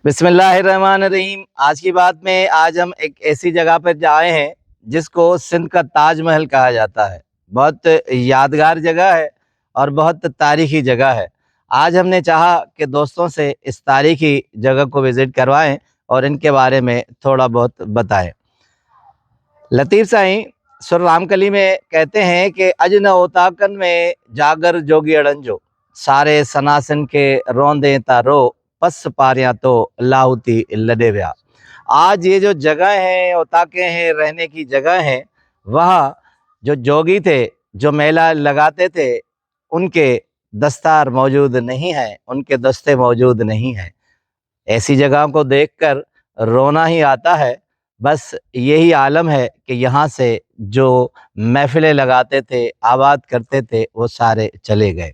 बिस्मिल्लाहिर्रहमानिर्रहीम। आज की बात में आज हम एक ऐसी जगह पर आए हैं जिसको सिंध का ताजमहल कहा जाता है। बहुत यादगार जगह है और बहुत तारीखी जगह है। आज हमने चाहा कि दोस्तों से इस तारीखी जगह को विज़िट करवाएं और इनके बारे में थोड़ा बहुत बताएं। लतीफ़ साईं सुर रामकली में कहते हैं कि अज न ओताकन में जागर जोगी अड़ंजो, सारे सनासन के रोंदे तारो, पस पारियां तो लाहुती लडे व्या। आज ये जो जगह है, ओताके हैं, रहने की जगह है, वह जो जोगी थे, जो मेला लगाते थे, उनके दस्तार मौजूद नहीं है, उनके दस्ते मौजूद नहीं हैं। ऐसी जगह को देखकर रोना ही आता है। बस यही आलम है कि यहाँ से जो महफिलें लगाते थे, आबाद करते थे, वो सारे चले गए।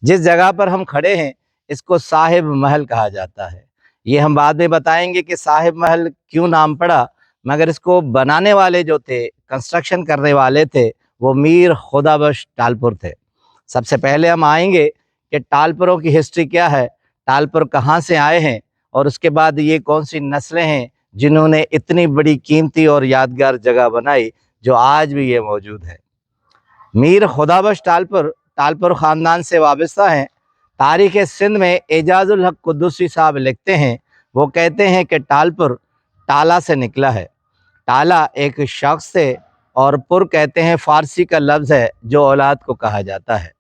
जिस जगह पर हम खड़े हैं इसको साहिब महल कहा जाता है। ये हम बाद में बताएंगे कि साहिब महल क्यों नाम पड़ा, मगर इसको बनाने वाले जो थे, कंस्ट्रक्शन करने वाले थे, वो मीर खुदाबख्श टालपुर थे। सबसे पहले हम आएंगे कि टालपुरों की हिस्ट्री क्या है, टालपुर कहाँ से आए हैं, और उसके बाद ये कौन सी नस्लें हैं जिन्होंने इतनी बड़ी कीमती और यादगार जगह बनाई जो आज भी ये मौजूद है। मीर खुदाबख्श टालपुर टालपुर ख़ानदान से वाबस्ता हैं। तारीख़ सिंध में एजाजुल हक कुद्दुसी साहब लिखते हैं, वो कहते हैं कि टालपुर टाला से निकला है। टाला एक शख्स थे और पुर कहते हैं फ़ारसी का लफ्ज़ है जो औलाद को कहा जाता है।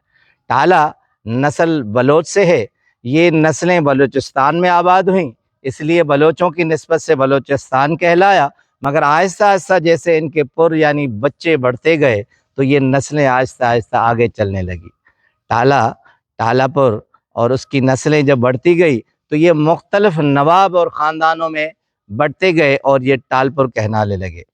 टाला नस्ल बलोच से है। ये नस्लें बलूचिस्तान में आबाद हुईं, इसलिए बलोचों की निस्बत से बलूचिस्तान कहलाया। मगर आहिस्ता आहिस्ता जैसे इनके पुर यानी बच्चे बढ़ते गए तो ये नस्लें आहिस्ता आहिस्ता आगे चलने लगी। टालापुर और उसकी नस्लें जब बढ़ती गई तो ये मुख्तलिफ नवाब और ख़ानदानों में बढ़ते गए और ये टालपुर कहलाने लगे।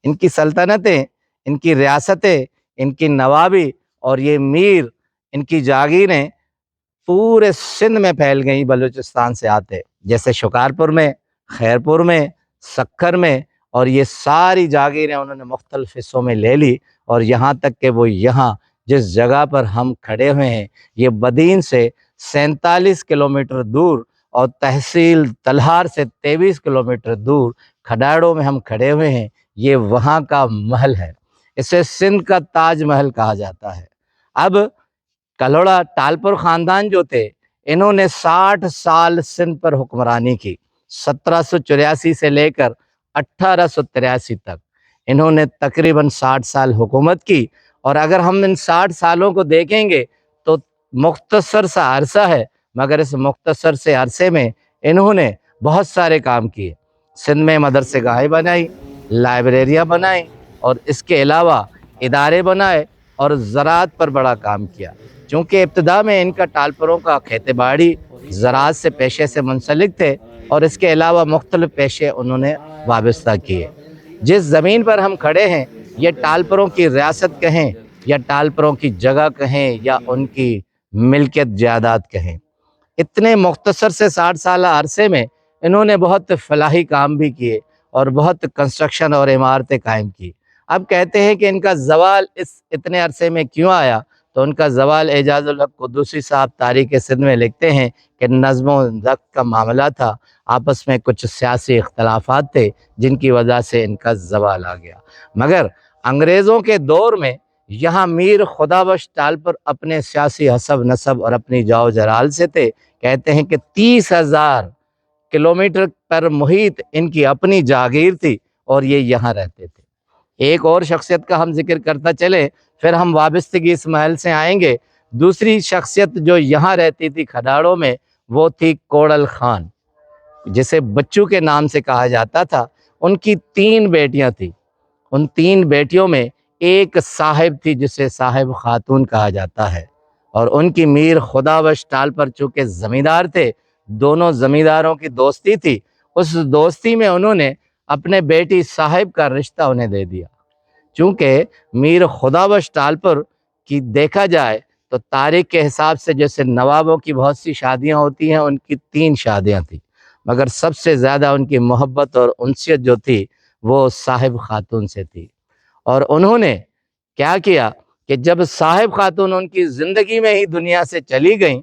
इनकी सल्तनतें, इनकी रियासतें, इनकी नवाबी और ये मीर, इनकी जागीरें पूरे सिंध में फैल गई बलूचिस्तान से आते, जैसे शुकारपुर में, खैरपुर में, सक्कर में, और ये सारी जागीरें उन्होंने मुख्तलिफ हिस्सों में ले ली। और यहाँ तक कि वो यहाँ जिस जगह पर हम खड़े हुए हैं ये बदीन से 47 किलोमीटर दूर और तहसील तलहार से 23 किलोमीटर दूर खडाड़ों में हम खड़े हुए हैं। ये वहाँ का महल है, इसे सिंध का ताज महल कहा जाता है। अब कलोड़ा टालपुर ख़ानदान जो थे, इन्होंने 60 साल सिंध पर हुक्मरानी की। 1784 से लेकर 1883 तक इन्होंने तकरीबन 60 साल हुकूमत की। और अगर हम इन 60 सालों को देखेंगे तो मुख्तसर सा अरसा है, मगर इस मुख्तसर से अरसे में इन्होंने बहुत सारे काम किए। सिंध में मदरसे गाहें बनाई, लाइब्रेरियाँ बनाई और इसके अलावा इदारे बनाए और ज़राअत पर बड़ा काम किया। चूँकि इब्तिदा में इनका टालपुरों का खेती बाड़ी ज़राअत से पेशे से मुंसलिक थे और इसके अलावा मुख्तलिफ पेशे उन्होंने वाबस्ता किए। जिस ज़मीन पर हम खड़े हैं ये टालपुरों की रियासत कहें या टालपुरों की जगह कहें या उनकी मिल्कियत जायदाद कहें, इतने मुख्तसर से 60 साल अरसे में इन्होंने बहुत फलाही काम भी किए और बहुत कंस्ट्रक्शन और इमारतें कायम की। अब कहते हैं कि इनका ज़वाल इस इतने अरसे में क्यों आया, तो उनका ज़वाल एजाजुल हक कुद्दुसी साहब तारीख़ सिंध में लिखते हैं कि नज़्म व ज़ब्त का मामला था, आपस में कुछ सियासी इख्तलाफात थे जिनकी वजह से इनका ज़वाल आ गया। मगर अंग्रेज़ों के दौर में यहाँ मीर खुदाबख्श टालपुर अपने सियासी हसब नसब और अपनी जाओ जलाल से थे। कहते हैं कि 30,000 किलोमीटर पर मुहित इनकी अपनी जागीर थी और ये यहाँ रहते थे। एक और शख्सियत का हम जिक्र करता चले, फिर हम वाबस्तगी इस महल से आएंगे। दूसरी शख्सियत जो यहाँ रहती थी खडाड़ों में, वो थी कोड़ल खान, जिसे बच्चू के नाम से कहा जाता था। उनकी 3 बेटियां थीं। उन 3 बेटियों में एक साहिब थी जिसे साहिब खातून कहा जाता है, और उनकी मीर खुदाबख्श टालपुर चूँकि ज़मींदार थे, दोनों ज़मींदारों की दोस्ती थी। उस दोस्ती में उन्होंने अपने बेटी साहिब का रिश्ता उन्हें दे दिया। चूँकि मीर खुदाबख्श टालपुर की देखा जाए तो तारीख़ के हिसाब से जैसे नवाबों की बहुत सी शादियाँ होती हैं, उनकी 3 शादियाँ थी, मगर सबसे ज़्यादा उनकी मोहब्बत और उनसियत जो थी वो साहिब खातून से थी। और उन्होंने क्या किया कि जब साहिब खातून उनकी ज़िंदगी में ही दुनिया से चली गईं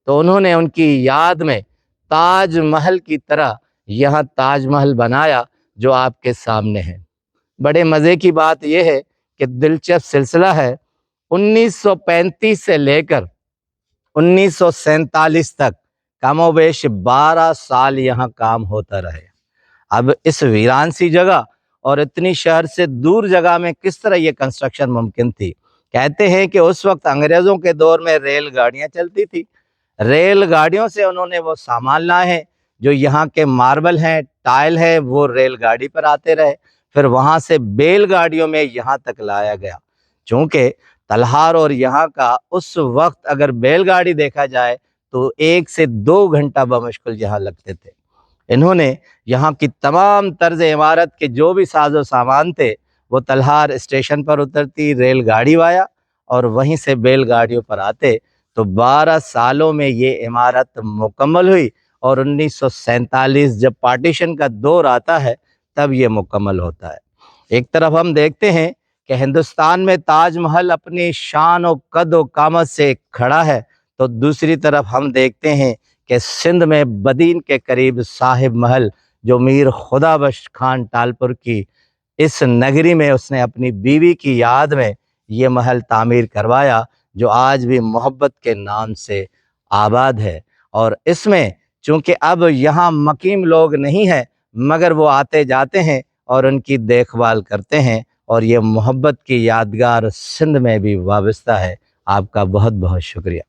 तो उन्होंने उनकी याद में ताज महल की तरह यहाँ ताज महल बनाया जो आपके सामने है। बड़े मज़े की बात यह है कि दिलचस्प सिलसिला है, 1935 से लेकर 1947 तक कमोबेश 12 साल यहाँ काम होता रहे। अब इस वीरान सी जगह और इतनी शहर से दूर जगह में किस तरह ये कंस्ट्रक्शन मुमकिन थी? कहते हैं कि उस वक्त अंग्रेज़ों के दौर में रेलगाड़ियाँ चलती थी। रेलगाड़ियों से उन्होंने वो सामान लाए हैं, जो यहाँ के मार्बल हैं, टाइल है, वो रेलगाड़ी पर आते रहे, फिर वहाँ से बैलगाड़ियों में यहाँ तक लाया गया। चूँकि तलहार और यहाँ का उस वक्त अगर बैलगाड़ी देखा जाए तो 1 से 2 घंटा बमुश्किल यहाँ लगते थे। इन्होंने यहाँ की तमाम तर्ज इमारत के जो भी साजो सामान थे वो तलहार स्टेशन पर उतरती, रेलगाड़ी वाया और वहीं से बैलगाड़ियों पर आते। तो 12 सालों में ये इमारत मुकम्मल हुई और 1947 जब पार्टीशन का दौर आता है तब ये मुकम्मल होता है। एक तरफ हम देखते हैं कि हिंदुस्तान में ताजमहल अपनी शान और कद और कामत से खड़ा है, तो दूसरी तरफ हम देखते हैं कि सिंध में बदीन के करीब साहिब महल, जो मीर खुदाबख्श खान टालपुर की इस नगरी में उसने अपनी बीवी की याद में ये महल तामीर करवाया, जो आज भी मोहब्बत के नाम से आबाद है। और इसमें चूँकि अब यहाँ मकीम लोग नहीं हैं, मगर वो आते जाते हैं और उनकी देखभाल करते हैं, और ये मोहब्बत की यादगार सिंध में भी वाबस्ता है। आपका बहुत बहुत शुक्रिया।